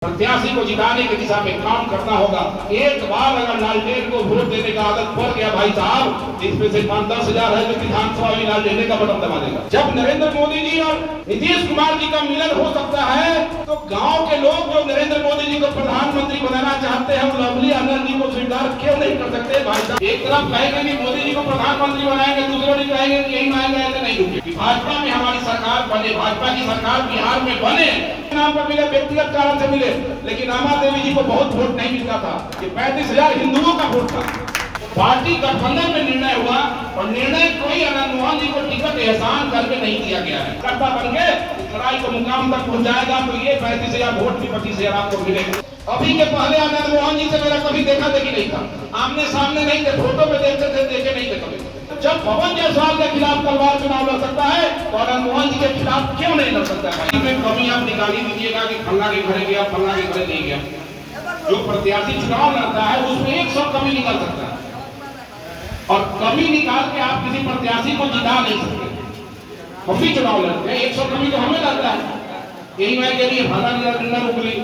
प्रत्याशी को जिताने की दिशा में काम करना होगा। एक बार अगर लालटेन को वोट देने का आदत पड़ गया भाई साहब, इसमें से 5-10 हजार है तो विधानसभा में लालटेन का बटन दबा देगा। जब नरेंद्र मोदी जी और नीतीश कुमार जी का मिलन हो सकता है तो गांव के लोग जो नरेंद्र मोदी जी को प्रधानमंत्री बनाना चाहते हैं वो लवली आनंद जी को स्वीकार क्यों नहीं कर सकते भाई साहब? एक तरफ कहेंगे कि मोदी जी को प्रधानमंत्री बनाएंगे, दूसरे दिन कहेंगे कि यही मांग रहे थे, नहीं रुके। भाजपा में हमारी सरकार बने, भाजपा की सरकार बिहार में बने, नाम पर मिले, व्यक्तिगत कारण से मिले, लेकिन रामा देवी जी को बहुत वोट नहीं मिलता था। ये 35,000 हिंदुओं का वोट था। पार्टी गठबंधन में निर्णय हुआ और निर्णय कोई आनंद मोहन जी को टिकट एहसान करके नहीं दिया गया है। कर्ता बन के लड़ाई को मुकाम तक पहुंचाएगा तो ये 35,000 वोट भी 25,000 आपको मिलेंगे। अभी के पहले आनंद मोहन जी से मेरा कभी देखा देखी नहीं था, आमने सामने नहीं थे, फोटो में देखते थे, देखे नहीं थे कभी। जब पवन जायसवाल के खिलाफ तलवार चुनाव लड़ सकता है तो आनंद मोहन जी के खिलाफ क्यों नहीं लड़ सकता है? इसमें कमी आप निकाली दीजिएगा कि फल्ला के घरे गया, फल्ला के घरे नहीं गया। जो प्रत्याशी चुनाव लड़ता है उसमें 100 कमी निकल सकता है और कमी निकाल के आप किसी प्रत्याशी को जिता नहीं सकते। हम भी चुनाव लड़ते हैं, 100 कमी तो हमें लगता है। यही मैं कह रही फल्ला न रुकली,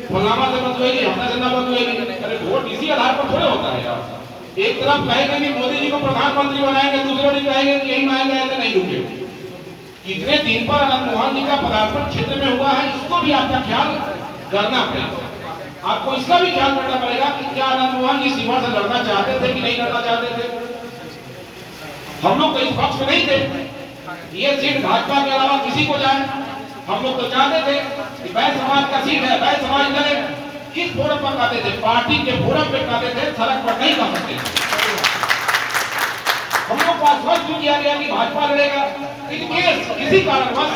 फलामा से मत हुई, हमने से न मत हुई। अरे वोट इसी आधार पर थोड़े होता है यार। एक तरफ कहेंगे कि मोदी जी को प्रधानमंत्री बनाएंगे, दूसरे दिन कहेंगे कि यही मांग रहे थे, नहीं रुके। कितने दिन पर आनंद मोहन जी का पदार्पण क्षेत्र में हुआ है, इसको भी आपका ख्याल करना पड़ेगा। आपको इसका भी ख्याल करना पड़ेगा कि क्या आनंद मोहन जी सीमा से लड़ना चाहते थे कि नहीं लड़ना चाहते थे। हम लोग तो इस पक्ष में नहीं थे ये सीट भाजपा के अलावा किसी को जाए। हम लोग तो चाहते थे कि वह समाज का सीट है, वह समाज लड़े। किस फोरम पर कहते थे? पार्टी के फोरम पे कहते थे, सड़क पर नहीं कर सकते। हम लोग को आश्वस्त किया गया कि भाजपा लड़ेगा। किसी कारणवश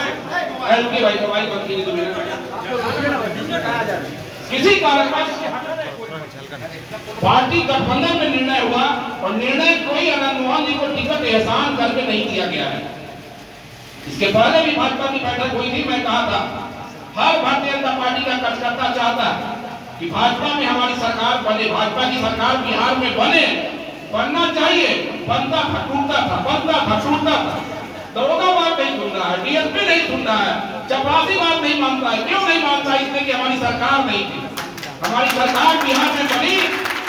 किसी कारणवश पार्टी गठबंधन में निर्णय हुआ और निर्णय कोई आनंद मोहन जी को टिकट एहसान करके नहीं दिया गया है। इसके पहले भी भाजपा की बैठक हुई थी, मैं कहा था हर भारतीय जनता पार्टी का कार्यकर्ता चाहता है कि भाजपा में हमारी सरकार बने, भाजपा की सरकार बिहार में बने, बनना चाहिए। बनता था, टूटता था, बनता था, टूटता था। दरोगा बात नहीं सुन रहा है, डीएसपी नहीं सुन रहा है, चपरासी बात नहीं मानता है। क्यों नहीं मानता? इसलिए कि हमारी सरकार नहीं थी। हमारी सरकार बिहार में बनी,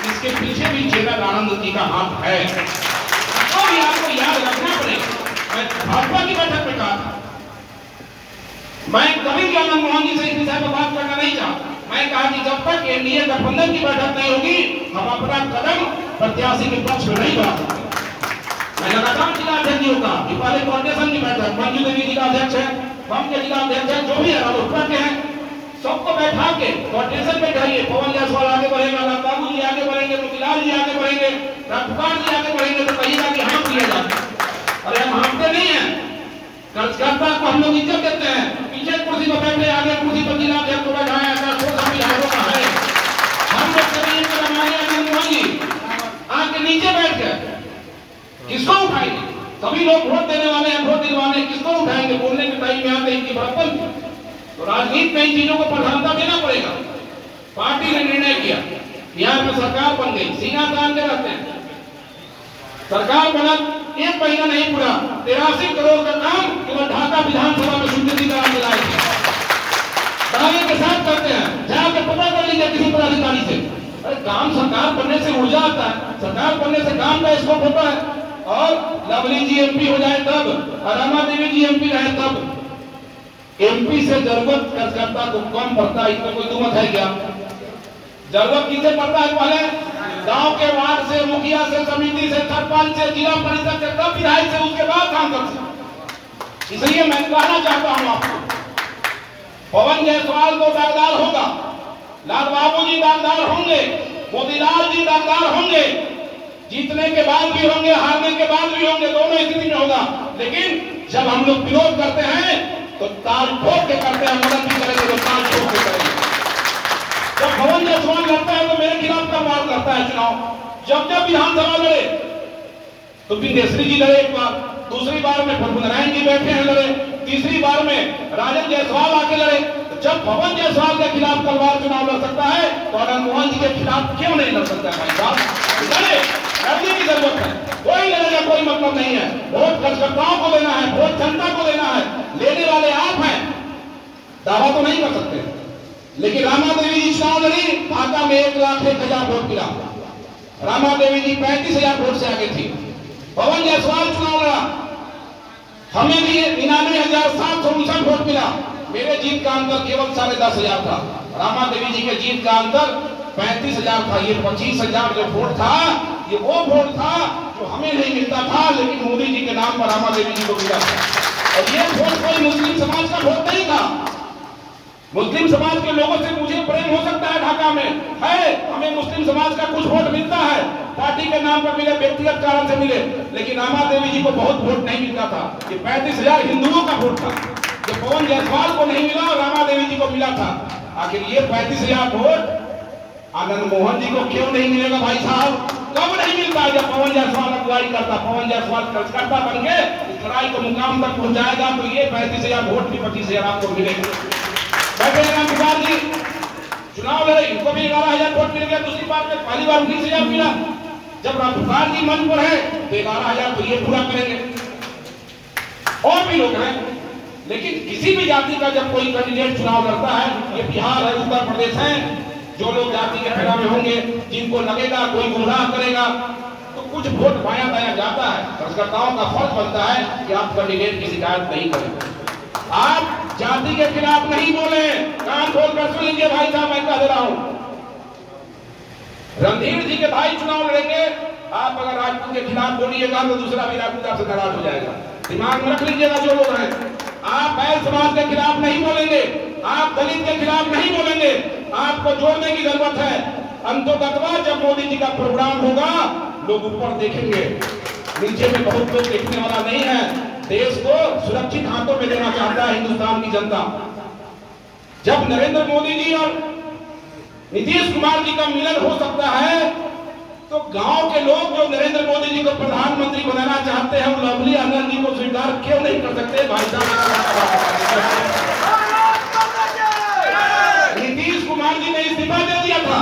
इसके पीछे भी जनरल आनंद जी का हाथ है। तो भी आपको याद रखना पड़ेगा। मैं भाजपा की बैठक में कहा था, मैं कभी भी आनंद मोहन जी से इस विषय पर बात करना नहीं चाहता। मैं कहा कि जब तक एनडीए गठबंधन की बैठक नहीं होगी हम अपना कदम प्रत्याशी के पक्ष में नहीं बढ़ा सकते। मैं लगातार जिला अध्यक्ष होगा, पहले कोऑर्डिनेशन की बैठक, मंजू देवी जिला अध्यक्ष है, हम के जिला अध्यक्ष है, जो भी है रालोसपा के हैं, सबको बैठा के कोऑर्डिनेशन बैठाइए। पवन जायसवाल आगे बढ़ेगा, बाबू जी आगे बढ़ेंगे, मोतीलाल जी आगे बढ़ेंगे, राजकुमार जी आगे बढ़ेंगे तो कहिएगा कि हम किए जाते। अरे हम हारते नहीं है, कार्यकर्ता को हम लोग इज्जत देते हैं। पीछे कुर्सी पर बैठे, आगे कुर्सी पर जिला अध्यक्ष को बैठाया है। हम लोग कभी आके नीचे बैठ गए, किसको उठाएंगे? सभी लोग वोट देने वाले हैं, वोट दिलवाने, किसको उठाएंगे? बोलने के टाइम में आते इनकी बड़प्पन। तो राजनीति में इन चीजों को प्रधानता देना पड़ेगा। पार्टी ने निर्णय किया, यहाँ पे सरकार बन गई, सीना तान के रहते हैं। सरकार बना 1 महीना नहीं पूरा, 83 करोड़ का काम केवल ढाका विधानसभा में शुद्धिकरण दिलाए थे। दावे के साथ करते हैं, जाके पता कर लीजिए किसी पदाधिकारी से। अरे काम सरकार बनने से ऊर्जा आता है, सरकार बनने से काम का स्कोप होता है। और लवली जी एमपी हो जाए तब, रामा देवी जी एमपी रहे तब। एमपी से जरूरत कार्यकर्ता को कम पड़ता है, इसमें कोई दुमत है क्या? जरूरत किसे पड़ता है? पहले गांव के वार्ड से, मुखिया से, समिति से, सरपंच से, जिला परिषद से, तब विधायक से, उसके बाद सांसद से। इसलिए मैं कहना चाहता हूं आपको, पवन जायसवाल तो दागदार होगा, लाल बाबू जी दागदार होंगे, मोतीलाल जी दागदार होंगे, जीतने के बाद भी होंगे, हारने के बाद भी होंगे, दोनों स्थिति में होगा। लेकिन जब हम लोग विरोध करते हैं तो ताल ठोक के करते हैं, मदद भी करेंगे तो ताल ठोक के करेंगे। जब पवन जायसवाल लड़ता है तो मेरे खिलाफ का वार करता है चुनाव। जब विधानसभा लड़े तो बिंदेश्वरी जी लड़े एक बार, दूसरी बार में प्रभुनारायण जी बैठे हैं लड़े, तीसरी बार में राजन जायसवाल आके लड़े। जब पवन जायसवाल के खिलाफ तलवार चुनाव लड़ सकता है तो आनंद मोहन जी के खिलाफ क्यों नहीं लड़ सकता है? भाई साहब लड़े, लड़ने की जरूरत है। कोई लड़ेगा कोई मतलब नहीं है। वोट कार्यकर्ताओं को देना है, वोट जनता को देना है। लेने वाले आप हैं, दावा तो नहीं कर सकते। लेकिन रामा देवी जी चुनाव लड़ी, ढाका में 1,01,000 वोट मिला। रामा देवी जी 35,000 वोट से आगे थी। पवन जायसवाल चुनाव लड़ा, हमें भी 99,759 वोट मिला। मेरे जीत का अंतर केवल 10,500 था, रामा देवी जी के जीत का अंतर 35,000 था। ये 25,000 जो वोट था, ये वो वोट था जो हमें नहीं मिलता था, लेकिन मोदी जी के नाम पर रामा देवी जी को मिला था। और ये वोट कोई मुस्लिम समाज का वोट नहीं था। मुस्लिम समाज के लोगों से मुझे प्रेम हो सकता है, ढाका में है, हमें मुस्लिम समाज का कुछ वोट मिलता है, पार्टी के नाम पर मिले, व्यक्तिगत कारण से मिले, लेकिन रामा देवी जी को बहुत वोट नहीं मिलता था। ये 35,000 हिंदुओं का वोट था, जो पवन जायसवाल को नहीं मिला और रामा देवी जी को मिला था। आखिर ये 35,000 वोट आनंद मोहन जी को क्यों नहीं मिलेगा भाई साहब? कब नहीं मिलता? जब पवन जायसवाल अगुवाई करता, पवन जायसवाल कर्ता बन के इस लड़ाई को मुकाम तक पहुंचाएगा, तो ये 35,000 वोट भी 25,000 आपको मिलेगा। बैठे राम प्रसाद जी चुनाव लड़े, इनको भी 11,000 वोट मिल गया। दूसरी बात में पहली बार 19,000 मिला। जब राम प्रसाद जी मंच पर है तो 11,000 तो ये पूरा करेंगे। और भी लोग हैं, लेकिन किसी भी जाति का जब कोई कैंडिडेट चुनाव लड़ता है, ये बिहार है, उत्तर प्रदेश है, जो लोग जाति के फेरा में होंगे, जिनको लगेगा कोई गुमराह करेगा, तो कुछ वोट बाया दाया जाता है। कार्यकर्ताओं का फर्ज बनता है कि आप कैंडिडेट की शिकायत नहीं करें, आप जाति के खिलाफ नहीं बोले। कान खोल कर सुन लीजिए भाई साहब, मैं कह दे रहा हूं, रणधीर जी के भाई चुनाव लड़ेंगे, आप अगर राजपूत के खिलाफ बोलिएगा तो दूसरा भी राजपूत आपसे नाराज हो जाएगा। दिमाग में रख लीजिएगा जो लोग हैं। आप बैल समाज के खिलाफ नहीं बोलेंगे, आप दलित के खिलाफ नहीं बोलेंगे, आपको जोड़ने की जरूरत है। अंतोगतवा जब मोदी जी का प्रोग्राम होगा, लोग ऊपर देखेंगे, नीचे में बहुत लोग देखने वाला नहीं है। देश को सुरक्षित हाथों में देना चाहता है हिंदुस्तान की जनता। जब नरेंद्र मोदी जी और नीतीश कुमार जी का मिलन हो सकता है, तो गांव के लोग जो नरेंद्र मोदी जी को प्रधानमंत्री बनाना चाहते हैं, वो लवली आनंद जी को स्वीकार क्यों नहीं कर सकते भाई साहब? नीतीश कुमार जी ने इस्तीफा दे दिया था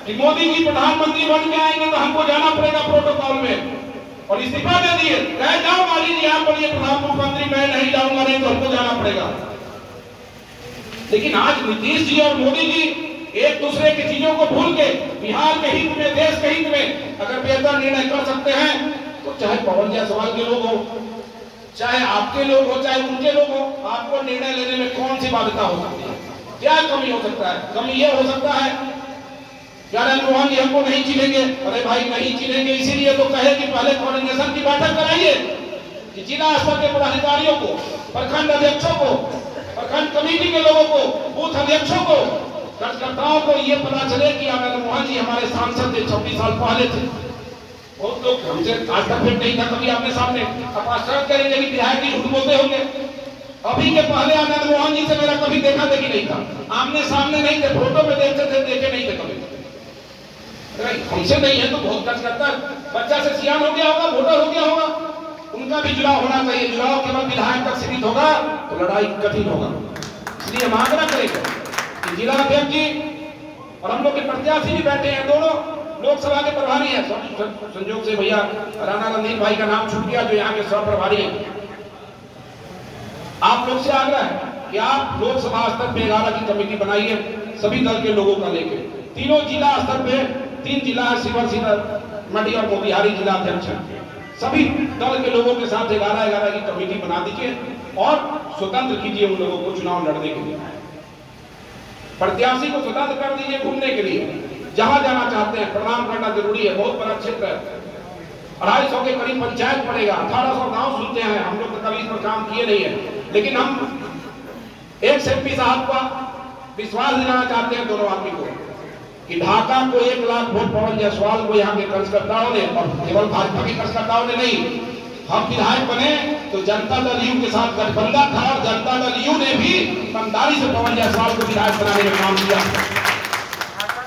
कि मोदी जी प्रधानमंत्री बन के आएंगे तो हमको जाना पड़ेगा प्रोटोकॉल में, और इस्तीफा दे दिए। कह जाओ माली जी आप बोलिए प्रधानमंत्री मैं नहीं जाऊंगा, नहीं तो हमको जाना पड़ेगा। लेकिन आज नीतीश जी और मोदी जी एक दूसरे की चीजों को भूल के बिहार के हित में, देश के हित में अगर बेहतर निर्णय कर सकते हैं, तो चाहे पवन जायसवाल के लोग हो, चाहे आपके लोग हो, चाहे उनके लोग हो, आपको निर्णय लेने में कौन सी बाध्यता हो सकती है? क्या कमी हो सकता है? कमी यह हो सकता है नरेंद्र मोहन जी हमको नहीं चिनेंगे। अरे भाई नहीं चिनेंगे, इसीलिए तो कहे कि पहले कोऑर्डिनेशन की बैठक कराइए कि जिला स्तर के पदाधिकारियों को, प्रखंड अध्यक्षों को, प्रखंड कमेटी के लोगों को, बूथ अध्यक्षों को, कार्यकर्ताओं को ये पता चले कि नरेंद्र मोहन जी हमारे सांसद थे, 26 साल पहले थे। बहुत लोग हमसे आज तक भेंट नहीं था कभी आपने सामने। आप आश्चर्य करेंगे कि विधायक जी झूठ बोलते होंगे। अभी के पहले नरेंद्र मोहन जी से मेरा कभी देखा देखी नहीं था, आमने सामने नहीं थे, फोटो में देखते थे, देखे नहीं थे कभी। हमसे नहीं है तो बहुत कष्ट करता है। बच्चा से सियान हो गया होगा, वोटर हो गया होगा, उनका भी जुड़ाव होना चाहिए। जुड़ाव केवल विधायक तक सीमित होगा तो लड़ाई कठिन होगा। इसलिए हम आग्रह करेंगे कि जिला अध्यक्ष जी और हम लोग के प्रत्याशी भी बैठे हैं, दोनों लोकसभा के प्रभारी हैं। संयोग से भैया राणा रणधीर भाई का नाम छूट गया, जो यहाँ के सह प्रभारी हैं। आप लोग से आग्रह है कि आप लोकसभा स्तर पे 11 की कमेटी बनाइए, सभी दल के लोगों का लेके। तीनों जिला स्तर पे 3 जिला है, शिवर, सीकर, मंडी और मोतिहारी जिला अध्यक्ष है। सभी दल के लोगों के साथ 11-11 की कमेटी बना दीजिए और स्वतंत्र कीजिए उन लोगों को चुनाव लड़ने के लिए। प्रत्याशी को स्वतंत्र कर दीजिए घूमने के लिए, जहां जाना चाहते हैं। प्रणाम करना जरूरी है, बहुत बड़ा क्षेत्र है, 250 के करीब पंचायत पड़ेगा, 1800 गांव सुनते हैं। हम लोग तो कभी इस पर काम किए नहीं है, लेकिन हम एक एमपी साहब का विश्वास दिलाना चाहते हैं दोनों आदमी को कि ढाका को 1 लाख वोट पवन जायसवाल को यहाँ के कार्यकर्ताओं ने, और केवल भाजपा के कार्यकर्ताओं ने नहीं, हम विधायक बने तो जनता दल यू के साथ गठबंधन था और जनता दल यू ने भी ईमानदारी से पवन जायसवाल को विधायक बनाने में काम किया।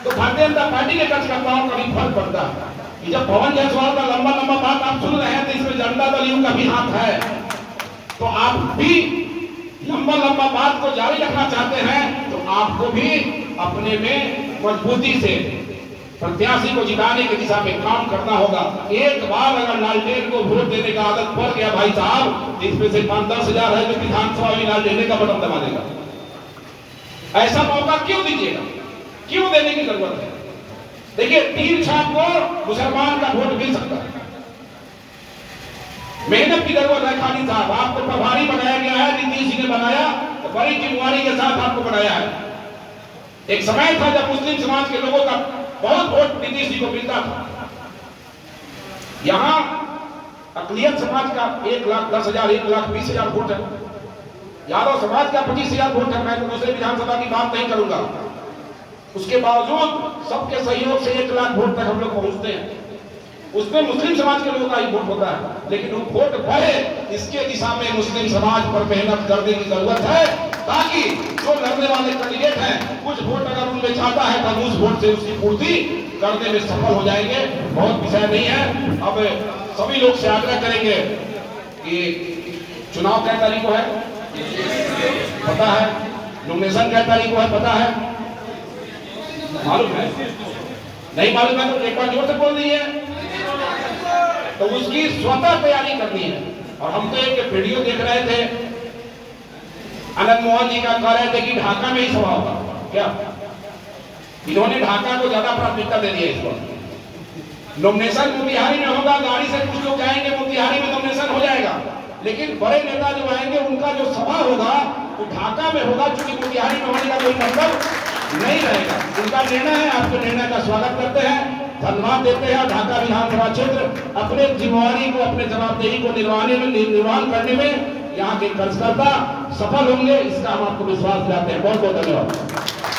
तो भारतीय जनता पार्टी के कार्यकर्ताओं का भी फर्क पड़ता है कि जब पवन जायसवाल का लंबा लंबा बात आप सुन रहे हैं, तो इसमें जनता दल यू का भी हाथ है। तो आप भी लंबा लंबा बात को जारी रखना चाहते हैं, तो आपको भी अपने में मजबूती से प्रत्याशी को जिताने की दिशा में काम करना होगा। एक बार अगर लालटेन को वोट देने का आदत पड़ गया भाई साहब, इसमें से 5-10 हजार है जो विधानसभा में लालटेन का बटन दबा देगा। ऐसा मौका क्यों दीजिएगा, क्यों देने की जरूरत है? देखिए, तीर छाप को मुसलमान का वोट मिल सकता है। मेहनत की जरूरत है। खाली साहब, आपको प्रभारी बनाया गया है, नीतीश जी ने बनाया, तो बड़ी जिम्मेवारी के साथ आपको बनाया है। एक समय था जब मुस्लिम समाज के लोगों का बहुत वोट नीतीश जी को मिलता था। यहां अकलियत समाज का 1,10,000 1,20,000 वोट है, यादव समाज का 25,000 वोट है। मैं तो दूसरे विधानसभा की बात नहीं करूंगा। उसके बावजूद सबके सहयोग से 1 लाख वोट तक हम लोग पहुंचते हैं। उसमें मुस्लिम समाज के लोगों का ही वोट होता है, लेकिन वो वोट बढ़े इसके दिशा में मुस्लिम समाज पर मेहनत करने की जरूरत है, ताकि जो लड़ने वाले कैंडिडेट हैं कुछ वोट अगर उनमें चाहता है तो उस वोट से उसकी पूर्ति करने में सफल हो जाएंगे। बहुत विषय नहीं है। अब सभी लोग से आग्रह करेंगे कि चुनाव कै तारीख को है पता है, नॉमिनेशन कै तारीख को है पता है, मालूम है? नहीं मालूम है तो एक बार जोर से बोल दीजिए। तो उसकी स्वतः तैयारी करनी है। और हम तो एक वीडियो देख रहे थे, आनंद मोहन जी का कह रहे थे कि ढाका में ही सभा होगा। क्या इन्होंने ढाका को ज्यादा प्राथमिकता दे दी है इस पर। नॉमिनेशन मोतिहारी में होगा, गाड़ी से कुछ लोग जाएंगे, मोतिहारी में नॉमिनेशन हो जाएगा, लेकिन बड़े नेता जो आएंगे उनका जो सभा होगा वो ढाका में होगा, क्योंकि मोतिहारी में होने का कोई मतलब नहीं रहेगा। उनका निर्णय है, आपके निर्णय का स्वागत करते हैं, धन्यवाद देते हैं। ढाका विधानसभा क्षेत्र अपने जिम्मेवारी को, अपने जवाबदेही को निर्वहन करने में यहाँ के कार्यकर्ता सफल होंगे, इसका हम आपको विश्वास दिलाते हैं। बहुत बहुत धन्यवाद।